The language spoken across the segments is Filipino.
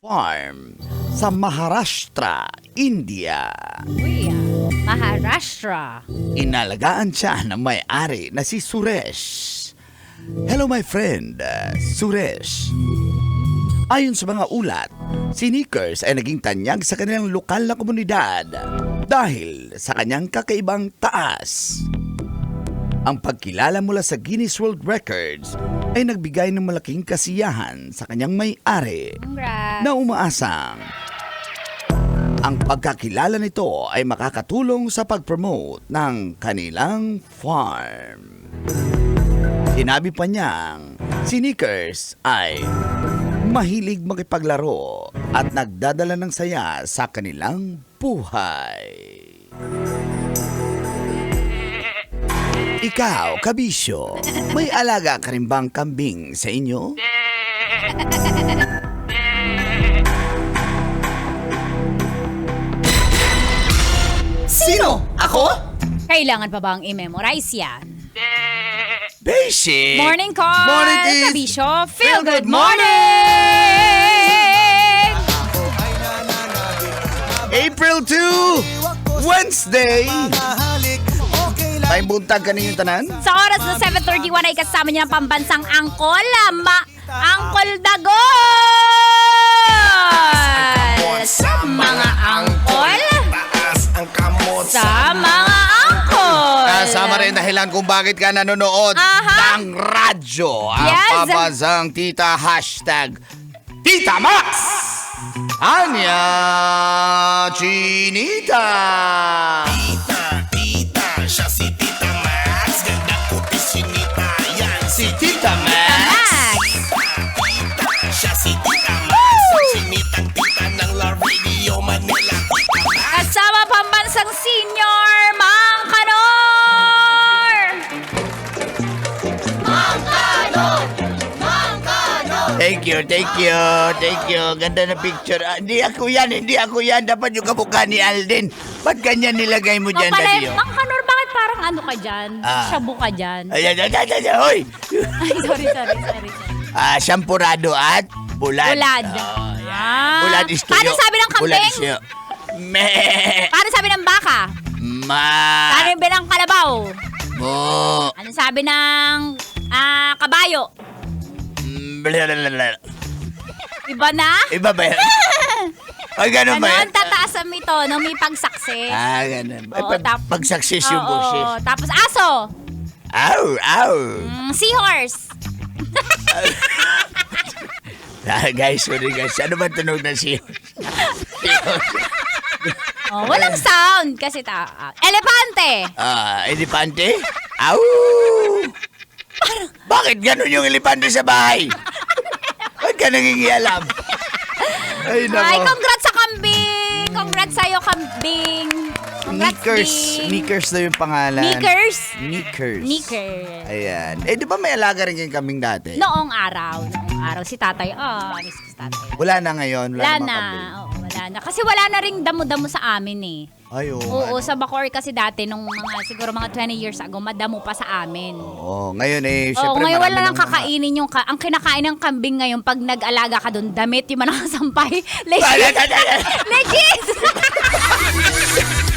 Farm sa Maharashtra, India. Uy, Maharashtra. Inalagaan siya ng may-ari na si Suresh. Hello my friend, Suresh. Ayon sa mga ulat, si Nickers ay naging tanyag sa kanilang lokal na komunidad dahil sa kanyang kakaibang taas. Ang pagkilala mula sa Guinness World Records ay nagbigay ng malaking kasiyahan sa kanyang may-ari Congrats. na umaasang ang pagkakilala nito ay makakatulong sa pag-promote ng kanilang farm. Sinabi pa niyang si Nickers ay mahilig makipaglaro at nagdadala ng saya sa kanilang buhay. Ikaw, kabisyo, may alaga ka rin bang kambing sa inyo? Sino? Ako? Kailangan pa bang i-memorize yan? Basic! Morning call! Morning, Tis! Kabisyo, feel good morning! April 2, Wednesday. May buntag ka ninyong tanan? Sa oras na 7:31 ay kasama niya ang pambansang angkol, Angkol Dagol! Sa mga angkol, sa mga angkol. Kasama rin dahilan kung bakit ka nanonood Aha. ng radyo. Ang Yes. pambansang tita hashtag Tita Max. Anya Chinita. Siya si Tita Max, ganda puti sinita yan. Si Tita Max. Siya si Tita Max, sinitang tita ng La Radio Manila. Kasama pambansang senior, Mang Kanor! Thank you. Ganda na picture. Hindi ako yan. Dapat yung kamukha ni Alden. Ba't ganyan nilagay mo dyan, Daddy? Mang Kanor, bakit parang ano ka dyan? Shabu ka dyan? Ayan, hoy! Ay, sorry. Shampurado at bulad. Bulad. Bulad is tuyo. Paano sabi ng Bulad kambing? is tuyo. Me. Paano sabi ng baka? Ma. Paano sabi ng kalabaw? Mo. Ano sabi ng kabayo? Blablabla. Iba na? Iba ba yan? Ay, ganun ba yan? Ganon, tataas ang mito nung may pagsuccess. Ganun. Ay, Oo, pag-success yung boses. Tapos aso. Ow. Seahorse. Guys, sorry guys. Ano ba tunog na siya? Walang sound kasi elepante. Elepante? Ow! Bakit ganun yung elepante sa bahay? Ba't ka nangingialam? Ay, Ay, nako. congrats sa kambing. Congrats sa'yo, kambing. Congrats, Bing. Nickers na yung pangalan. Nickers? Nickers. Nickers. Ayan. Di ba may alaga rin yung kaming dati? Noong araw, si tatay. Miss ko si tatay. Wala na ngayon. Wala namang na. kambing. Oo, wala na. Kasi wala na ring damo-damo sa amin eh. Ay, Oo, sa Bacoor kasi dati, nung siguro mga 20 years ago, madamo pa sa amin. Oo, ngayon Oo, syempre ngayon wala marami nang ng mga- kakainin yung, ang kinakain ng kambing ngayon pag nag-alaga ka doon, damit yung nakasampay. Legit! Legit!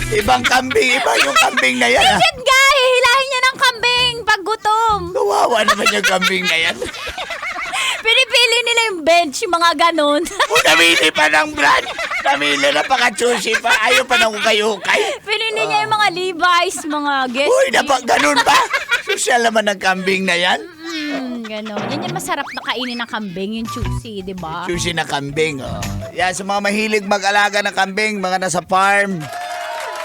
Ibang kambing, iba yung kambing na yan. Legit, guy! Hilahin niya ng kambing pag gutom. Kawawa naman yung kambing na yan. Pinipili nila yung bench, yung mga ganun. Namili pa ng brand. Namili na paka-choosy pa. Ayaw pa ng ukay-ukay. Pinili niya yung mga Levi's, mga guest. Uy, ganun pa. Social naman ng kambing na yan. Ganun. Yan yung masarap na kainin ng kambing, yung choosy, di ba? Choosy na kambing. Oh. Yan, sa mga mahilig mag-alaga ng kambing, mga nasa farm.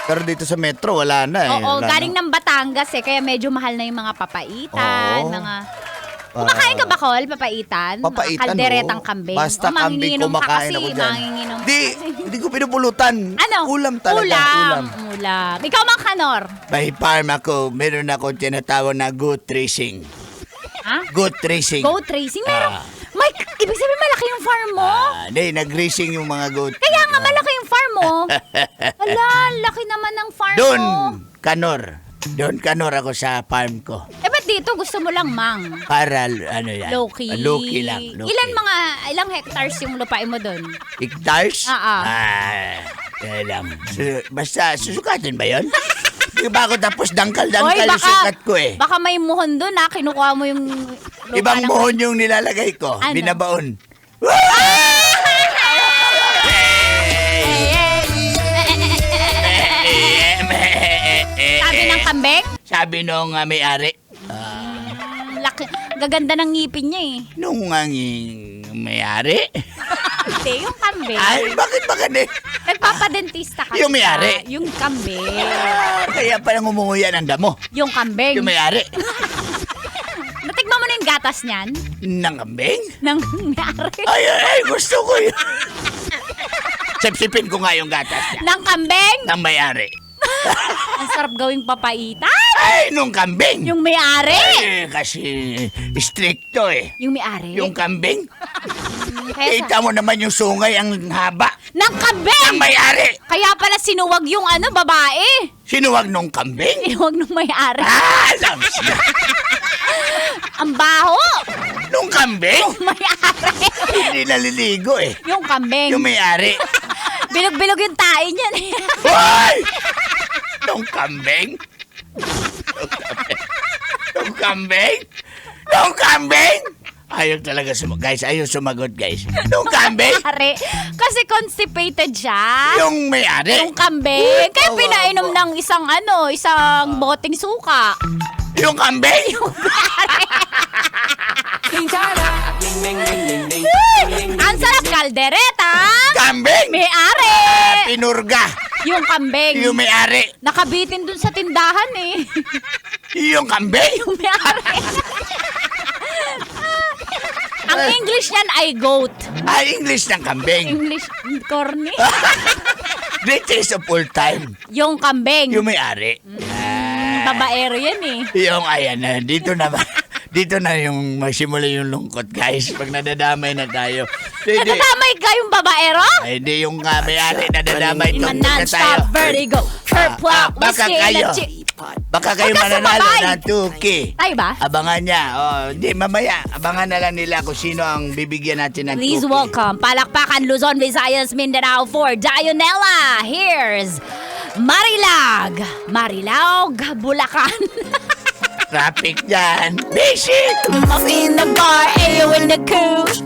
Pero dito sa metro, wala na eh. Oo, Wala galing na. ng Batangas eh, kaya medyo mahal na yung mga papaitan, Oo. mga... Kumakain ka ba, Col? Papaitan? Papaitan, Mga kalderetang oo. kambing? Basta kambing, manginginom ka kumakain kasi, ako dyan. manginginom ka Di, kasi. hindi ko pinupulutan. Ano? Ulam talaga, ulam. Ulam. Ikaw, Mang Kanor? May farm ako, meron ako tinatawag na goat racing. Ha? Goat racing. Goat racing? Meron? Mike, ibig sabihin malaki yung farm mo? Hindi, nag-racing yung mga goat. Kaya nga malaki yung farm mo. Ala, laki naman ng farm Doon, mo. Kanor. Doon, Kanor ako sa farm ko. Eh, ba't di dito gusto mo lang, Mang? Para ano yan? Low-key. Low-key lang. Low-key. Ilang hectares yung lupain mo doon? Hectares? Oo. Kaya lang. Basta, susukatin ba yun? Di ba ako tapos Oy, dangkal yung sukat ko eh. Baka may muhon doon ha. Kinukuha mo yung lupa Ibang ng- muhon yung nilalagay ko. Ano? Binabaon. Sabi ng kambing? Sabi nung may-ari. Laki, gaganda ng ngipin niya eh. Nung may-ari? Hindi, yung kambing. Ay, bakit ba ganun? Nagpapadentista kasi Yung may-ari? siya. Yung kambing. Kaya palang umuya ng damo. Yung kambing. Yung may-ari. Natikman mo na yung gatas niyan? Ng kambing? Ng may-ari. Ay, gusto ko yun. Sipsipin ko nga yung gatas niya. Ng kambing? Ng may-ari. Ang sarap gawing papaitan. Ay, nung kambing. Yung may-ari. Kasi stricto eh. Yung may-ari. Yung kambing. Kaya Kita mo naman yung sungay ang haba. ng kambing! Ang may-ari. Kaya pala sinuwag yung babae. Sinuwag nung kambing. Sinuwag nung may-ari. Alam siya. Ang baho! Nung kambing. May-ari. Hindi naliligo eh. Yung kambing. Yung may-ari. Bilog-bilog yung tae niyan. Hoy! Nung kambing. Nung kambing. Nung kambing. Ayaw talaga guys, ayaw sumagot guys. Nung kambing. May-ari. Kasi constipated siya. Yung may-ari. Yung kambing. Kaya Oo, pinainom oo. ng isang boteng suka. Yung kambing. Ang sarap kaldereta. Kambing. May-ari. Pinurga. Yung kambing. Yung may-ari. Nakabitin dun sa tindahan eh. Yung kambing. Yung may-ari. Ang English niyan ay goat. Ay, English ng kambing. English, corny. Greatest of all time. Yung kambing. Yung may-ari. Babaero yan eh. Yung ayan na, dito na dito na yung magsimula yung lungkot guys. Pag nadadamay na tayo. Hindi, Nadadamay ka yung babaero? ay, hindi yung may-ari nadadamay. In a Lungkot na tayo. non-stop vertigo. Perplot. Baka kayo. Baka kayo Huwag ka mananalo sumabay. ng 2K. Tayo ba? Abangan niya. Di mamaya. Abangan na lang nila kung sino ang bibigyan natin ng 2K. Please welcome, Palakpakan, Luzon, Visayas, Mindanao for Dionella. Here's Marilag. Marilog, Bulacan. Traffic dyan. Busy! I'm in the bar, Ayo in the coupe.